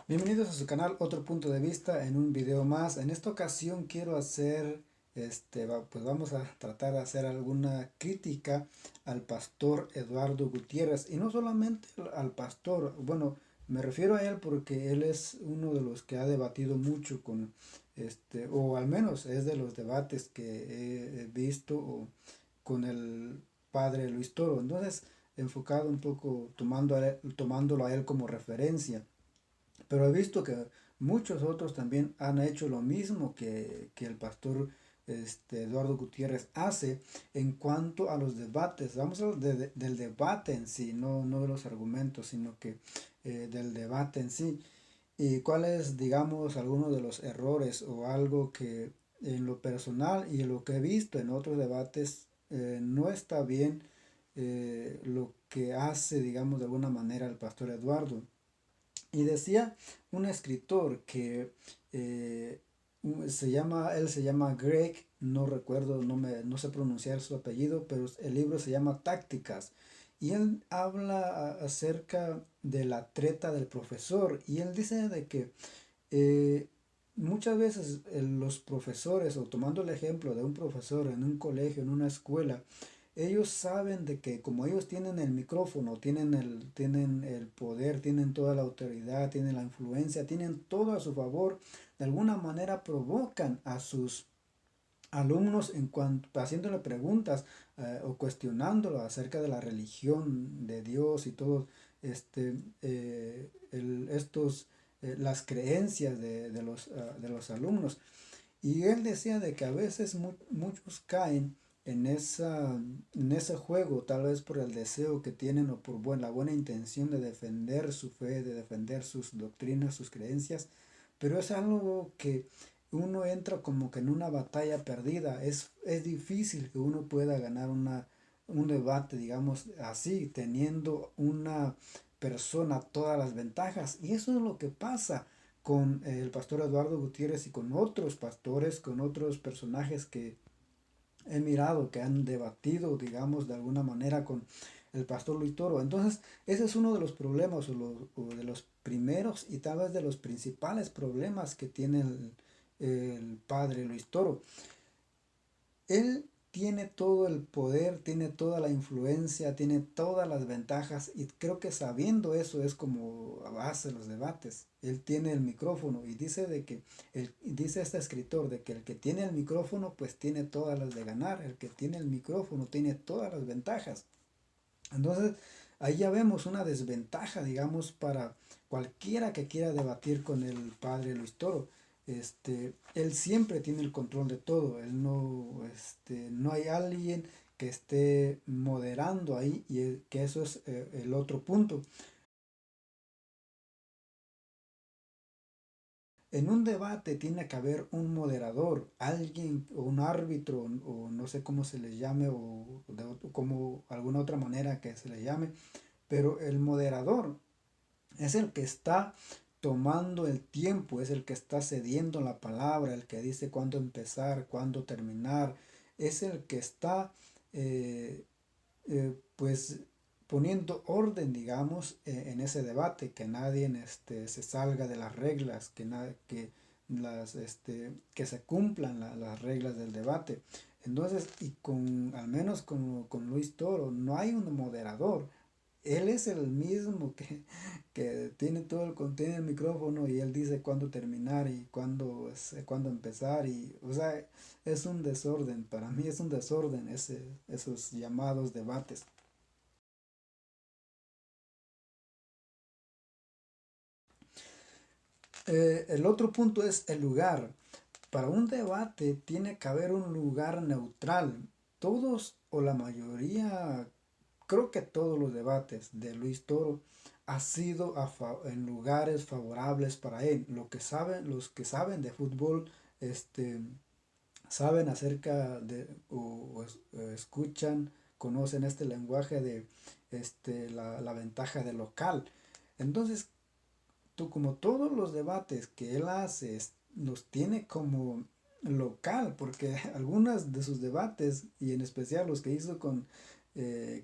Bienvenidos a su canal Otro Punto de Vista en un video más. En esta ocasión quiero hacer, pues vamos a tratar de hacer alguna crítica al pastor Eduardo Gutiérrez. Y no solamente al pastor, bueno, me refiero a él porque él es uno de los que ha debatido mucho con, o al menos es de los debates que he visto con el padre Luis Toro. Entonces, enfocado un poco tomándolo a él como referencia. Pero he visto que muchos otros también han hecho lo mismo que el pastor Eduardo Gutiérrez hace en cuanto a los debates. Vamos a hablar del debate en sí, no de los argumentos, sino que del debate en sí. Y cuáles, digamos, algunos de los errores o algo que en lo personal y en lo que he visto en otros debates no está bien lo que hace, digamos, de alguna manera el pastor Eduardo. Y decía un escritor que él se llama Greg, no recuerdo, no sé pronunciar su apellido, pero el libro se llama Tácticas. Y él habla acerca de la treta del profesor. Y él dice de que eh, muchas veces los profesores, o tomando el ejemplo de un profesor en un colegio, en una escuela, ellos saben de que como ellos tienen el micrófono, tienen el poder, tienen toda la autoridad, tienen la influencia, tienen todo a su favor, de alguna manera provocan a sus alumnos en cuanto haciéndole preguntas o cuestionándolo acerca de la religión de Dios y todo estos las creencias de los alumnos. Y él decía de que a veces muchos caen en ese juego, tal vez por el deseo que tienen o por la buena intención de defender su fe, de defender sus doctrinas, sus creencias, pero es algo que uno entra como que en una batalla perdida. Es difícil que uno pueda ganar un debate, digamos así, teniendo una persona todas las ventajas. Y eso es lo que pasa con el pastor Eduardo Gutiérrez y con otros pastores, con otros personajes que he mirado que han debatido, digamos, de alguna manera con el pastor Luis Toro. Entonces, ese es uno de los problemas o de los primeros y tal vez de los principales problemas que tiene el padre Luis Toro. Él tiene todo el poder, tiene toda la influencia, tiene todas las ventajas y creo que sabiendo eso es como hace los debates. Él tiene el micrófono y dice de que dice este escritor de que el que tiene el micrófono pues tiene todas las de ganar, el que tiene el micrófono tiene todas las ventajas. Entonces, ahí ya vemos una desventaja, digamos, para cualquiera que quiera debatir con el padre Luis Toro. Él siempre tiene el control de todo. Él no, no hay alguien que esté moderando ahí y que eso es el otro punto. En un debate tiene que haber un moderador, alguien o un árbitro o no sé cómo se les llame o como alguna otra manera que se le llame, pero el moderador es el que está tomando el tiempo, es el que está cediendo la palabra, el que dice cuándo empezar, cuándo terminar, es el que está eh, pues poniendo orden, digamos, en ese debate, que nadie se salga de las reglas, que se cumplan las reglas del debate. Entonces, y al menos con Luis Toro, no hay un moderador. Él es el mismo que tiene todo tiene el micrófono y él dice cuándo terminar y cuándo empezar y, o sea, es un desorden, para mí es un desorden esos llamados debates. El otro punto es el lugar. Para un debate tiene que haber un lugar neutral. Todos o la mayoría, creo que todos los debates de Luis Toro ha sido en lugares favorables para él. Los que saben de fútbol, este, saben acerca de escuchan, conocen este lenguaje de la ventaja del local. Entonces, como todos los debates que él hace los tiene como local, porque algunas de sus debates, y en especial los que hizo con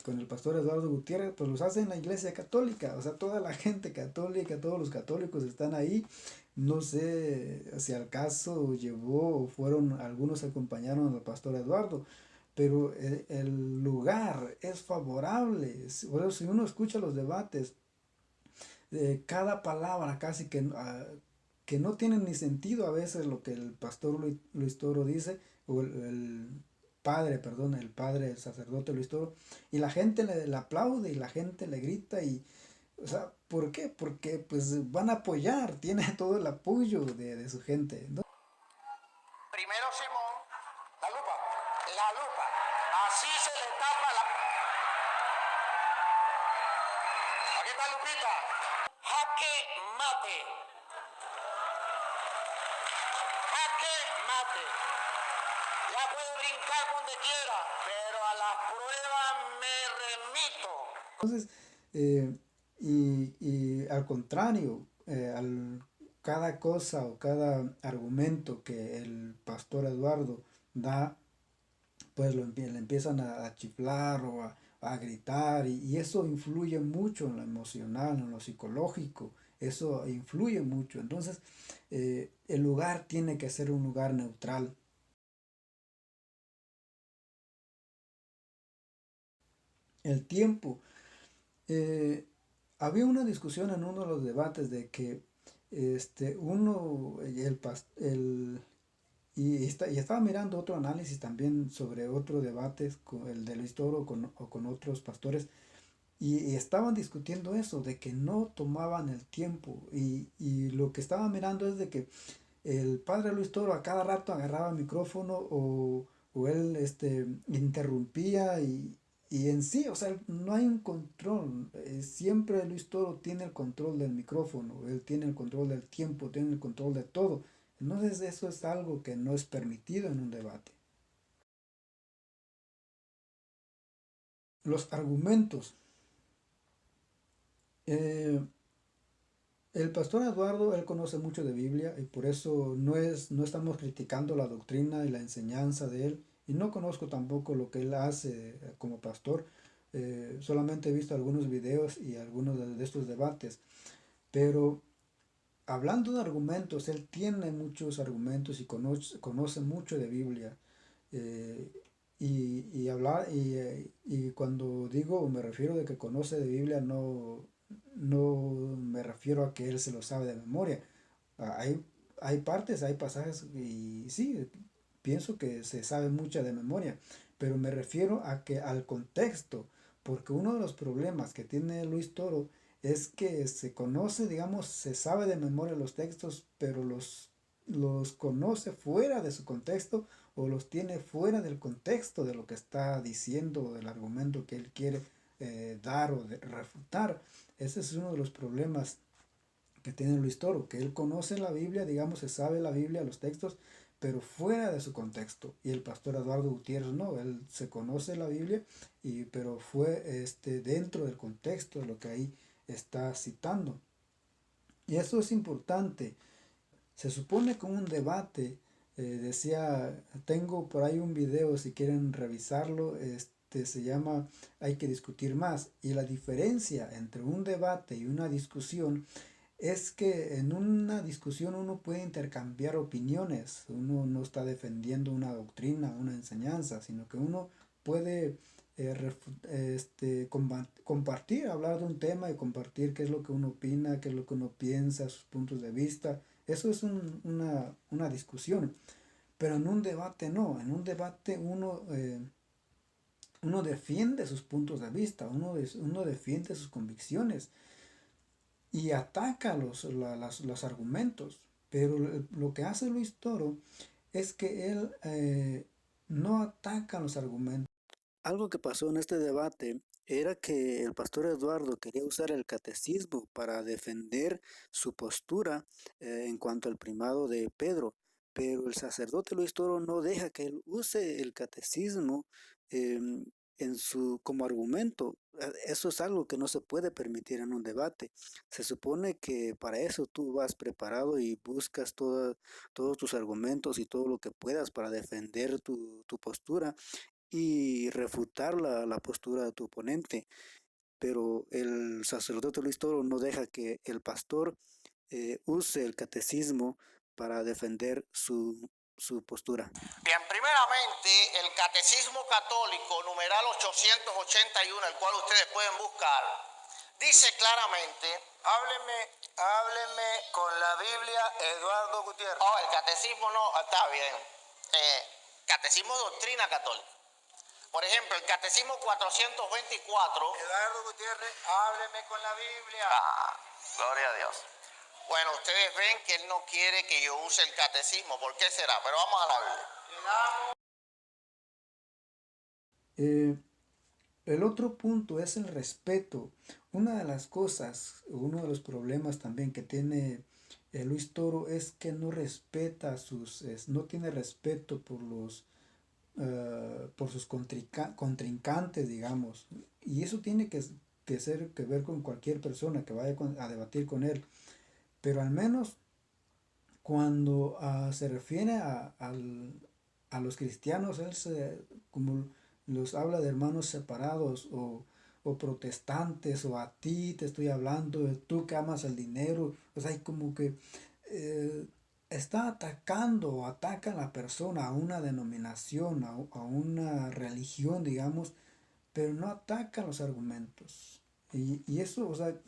con el pastor Eduardo Gutiérrez, pues los hace en la iglesia católica, o sea, toda la gente católica, todos los católicos están ahí. No sé si al caso llevó o fueron, algunos acompañaron al pastor Eduardo, pero el lugar es favorable. Por eso, si uno escucha los debates, cada palabra casi que no tiene ni sentido a veces lo que el pastor Luis Toro dice, o el padre, perdón, el padre, el sacerdote Luis Toro, y la gente le aplaude y la gente le grita y, o sea, ¿por qué? Porque pues van a apoyar, tiene todo el apoyo de su gente, ¿no? Primero Simón, la lupa, así se le tapa la... Aquí está Lupita. Jaque mate, jaque mate. Ya puede brincar donde quiera, pero a las pruebas me remito. Entonces, y al contrario, cada cosa o cada argumento que el pastor Eduardo da, pues le empiezan a chiflar o a gritar y eso influye mucho en lo emocional, en lo psicológico, eso influye mucho. Entonces, el lugar tiene que ser un lugar neutral. El tiempo. eh, Había una discusión en uno de los debates de que uno, y estaba mirando otro análisis también sobre otro debate, con el de Luis Toro o con otros pastores, y estaban discutiendo eso, de que no tomaban el tiempo. Y lo que estaba mirando es de que el padre Luis Toro a cada rato agarraba el micrófono o él interrumpía y en sí, o sea, no hay un control. Siempre Luis Toro tiene el control del micrófono, él tiene el control del tiempo, tiene el control de todo. Entonces eso es algo que no es permitido en un debate. Los argumentos. Eh, el pastor Eduardo, él conoce mucho de Biblia y por eso no estamos criticando la doctrina y la enseñanza de él. Y no conozco tampoco lo que él hace como pastor. Solamente he visto algunos videos y algunos de estos debates. Pero hablando de argumentos, él tiene muchos argumentos y conoce mucho de Biblia. Eh, y cuando digo o me refiero de que conoce de Biblia, no me refiero a que él se lo sabe de memoria. Ah, hay partes, hay pasajes y sí, pienso que se sabe mucha de memoria, pero me refiero a que al contexto, porque uno de los problemas que tiene Luis Toro es que se conoce, digamos, se sabe de memoria los textos, pero los conoce fuera de su contexto o los tiene fuera del contexto de lo que está diciendo o del argumento que él quiere dar o refutar. Ese es uno de los problemas que tiene Luis Toro, que él conoce la Biblia, digamos, se sabe la Biblia, los textos, pero fuera de su contexto. Y el pastor Eduardo Gutiérrez no, él se conoce la Biblia, pero fue dentro del contexto de lo que ahí está citando. Y eso es importante. Se supone que un debate, decía, tengo por ahí un video si quieren revisarlo, se llama Hay que discutir más. Y la diferencia entre un debate y una discusión es que en una discusión uno puede intercambiar opiniones, uno no está defendiendo una doctrina, una enseñanza, sino que uno puede compartir, hablar de un tema y compartir qué es lo que uno opina, qué es lo que uno piensa, sus puntos de vista. Eso es una discusión, pero en un debate no, en un debate uno defiende sus puntos de vista, uno defiende sus convicciones y ataca los argumentos. Pero lo que hace Luis Toro es que él no ataca los argumentos. Algo que pasó en este debate era que el pastor Eduardo quería usar el catecismo para defender su postura en cuanto al primado de Pedro, pero el sacerdote Luis Toro no deja que él use el catecismo em, como argumento. Eso es algo que no se puede permitir en un debate. Se supone que para eso tú vas preparado y buscas todos tus argumentos y todo lo que puedas para defender tu postura y refutar la postura de tu oponente. Pero el sacerdote Luis Toro no deja que el pastor use el catecismo para defender su postura. Bien, primeramente, el Catecismo Católico, numeral 881, el cual ustedes pueden buscar, dice claramente, hábleme con la Biblia, Eduardo Gutiérrez. Oh, el catecismo no, está bien. Catecismo Doctrina Católica. Por ejemplo, el Catecismo 424. Eduardo Gutiérrez, hábleme con la Biblia. Ah, gloria a Dios. Bueno, ustedes ven que él no quiere que yo use el catecismo. ¿Por qué será? Pero vamos a la Eh, Biblia. el otro punto es el respeto. Una de las cosas, uno de los problemas también que tiene Luis Toro es que no respeta no tiene respeto por sus contrincantes, digamos. Y eso tiene que ver con cualquier persona que vaya a debatir con él. Pero al menos cuando se refiere a los cristianos, como los habla de hermanos separados o protestantes, o a ti te estoy hablando, de tú que amas el dinero, o sea, hay como que eh, está atacando o ataca a la persona, a una denominación, a una religión, digamos, pero no ataca los argumentos. Y eso, o sea,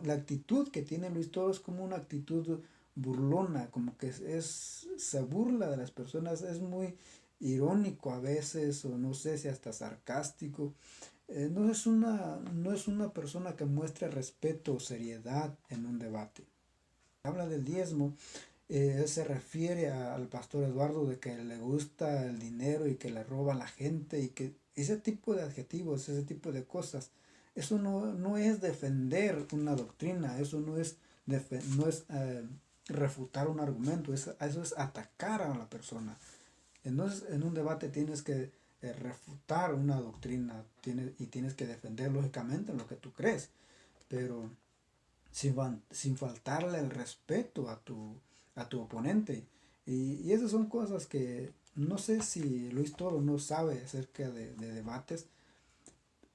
la actitud que tiene Luis Toro es como una actitud burlona, como que se burla de las personas, es muy irónico a veces, o no sé si hasta sarcástico. No es una persona que muestre respeto o seriedad en un debate. Habla del diezmo, él se refiere al pastor Eduardo de que le gusta el dinero y que le roba a la gente y que ese tipo de adjetivos, ese tipo de cosas, eso no es defender una doctrina, eso no es refutar un argumento, eso es atacar a la persona. Entonces, en un debate tienes que refutar una doctrina y tienes que defender lógicamente lo que tú crees, pero sin faltarle el respeto a tu oponente. Y esas son cosas que no sé si Luis Toro no sabe acerca de debates,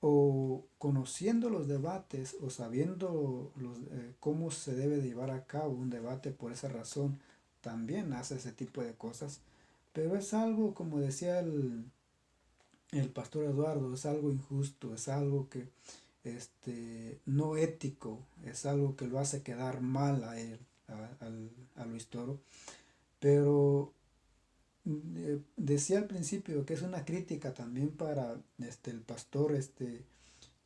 o conociendo los debates o sabiendo cómo se debe de llevar a cabo un debate por esa razón, también hace ese tipo de cosas. Pero es algo, como decía el pastor Eduardo, es algo injusto, es algo que no ético, es algo que lo hace quedar mal a él, a Luis Toro. Pero decía al principio que es una crítica también para el pastor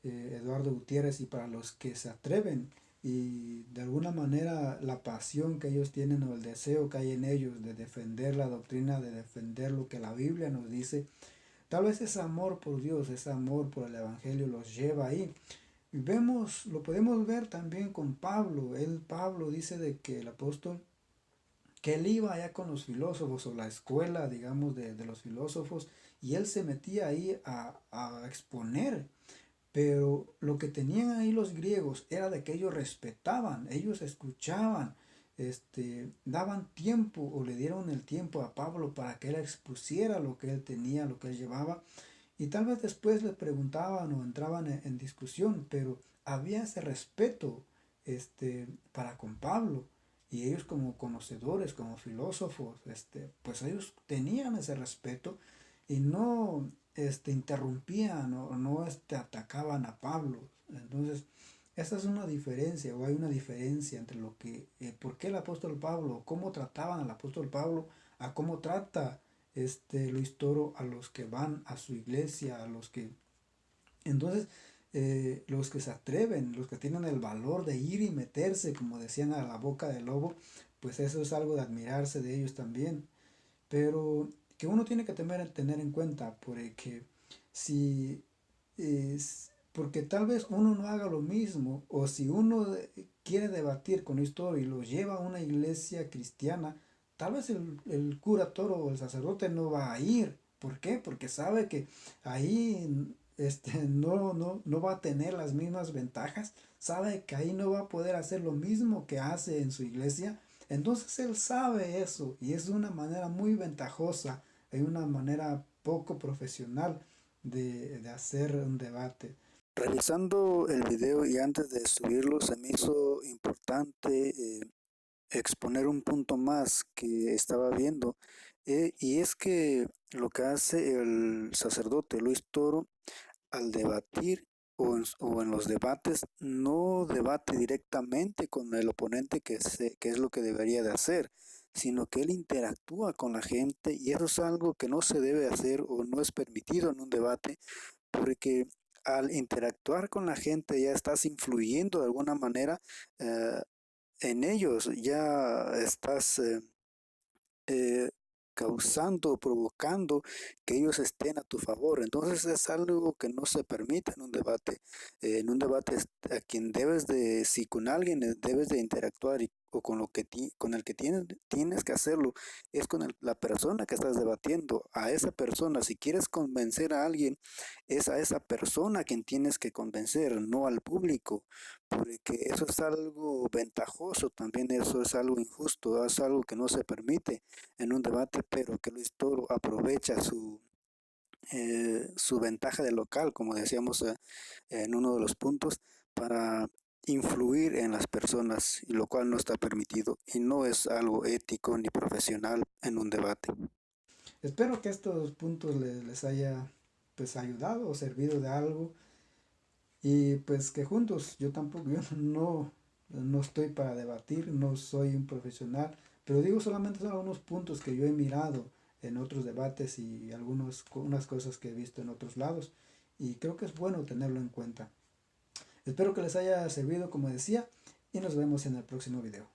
Eduardo Gutiérrez, y para los que se atreven y de alguna manera la pasión que ellos tienen o el deseo que hay en ellos de defender la doctrina, de defender lo que la Biblia nos dice. Tal vez ese amor por Dios, ese amor por el Evangelio los lleva ahí. Lo podemos ver también con Pablo. Pablo dice de que el apóstol, que él iba allá con los filósofos o la escuela, digamos, de los filósofos, y él se metía ahí a exponer. Pero lo que tenían ahí los griegos era de que ellos respetaban, ellos escuchaban, daban tiempo o le dieron el tiempo a Pablo para que él expusiera lo que él tenía, lo que él llevaba. Y tal vez después le preguntaban o entraban en discusión, pero había ese respeto para con Pablo. Y ellos como conocedores, como filósofos, pues ellos tenían ese respeto y no interrumpían o no atacaban a Pablo. Entonces, esa es una diferencia, o hay una diferencia entre por qué el apóstol Pablo, cómo trataban al apóstol Pablo, a cómo trata Luis Toro a los que van a su iglesia, a los que... Entonces, los que se atreven, los que tienen el valor de ir y meterse, como decían, a la boca del lobo, pues eso es algo de admirarse de ellos también. Pero que uno tiene que tener en cuenta, porque si porque tal vez uno no haga lo mismo, o si uno quiere debatir con esto y lo lleva a una iglesia cristiana, tal vez el cura Toro o el sacerdote no va a ir. ¿Por qué? Porque sabe que ahí no va a tener las mismas ventajas, sabe que ahí no va a poder hacer lo mismo que hace en su iglesia. Entonces él sabe eso, y es de una manera muy ventajosa, de una manera poco profesional de hacer un debate. Revisando el video y antes de subirlo se me hizo importante exponer un punto más que estaba viendo, y es que lo que hace el sacerdote Luis Toro al debatir o en los debates no debate directamente con el oponente, que es lo que debería de hacer, sino que él interactúa con la gente, y eso es algo que no se debe hacer o no es permitido en un debate, porque al interactuar con la gente ya estás influyendo de alguna manera eh, en ellos, ya estás eh, causando o provocando que ellos estén a tu favor. Entonces es algo que no se permite en un debate. En un debate a quien debes de, si con alguien debes de interactuar o con lo que con el que tienes que hacerlo, es con la persona que estás debatiendo. A esa persona, si quieres convencer a alguien, es a esa persona a quien tienes que convencer, no al público, porque eso es algo ventajoso, también eso es algo injusto, es algo que no se permite en un debate, pero que Luis Toro aprovecha su ventaja de local, como decíamos en uno de los puntos, para influir en las personas, y lo cual no está permitido y no es algo ético ni profesional en un debate. Espero que estos puntos les haya pues ayudado o servido de algo, y pues que juntos, yo no estoy para debatir, no soy un profesional, pero digo, solamente son algunos puntos que yo he mirado en otros debates y unas cosas que he visto en otros lados, y creo que es bueno tenerlo en cuenta. Espero que les haya servido, como decía, y nos vemos en el próximo video.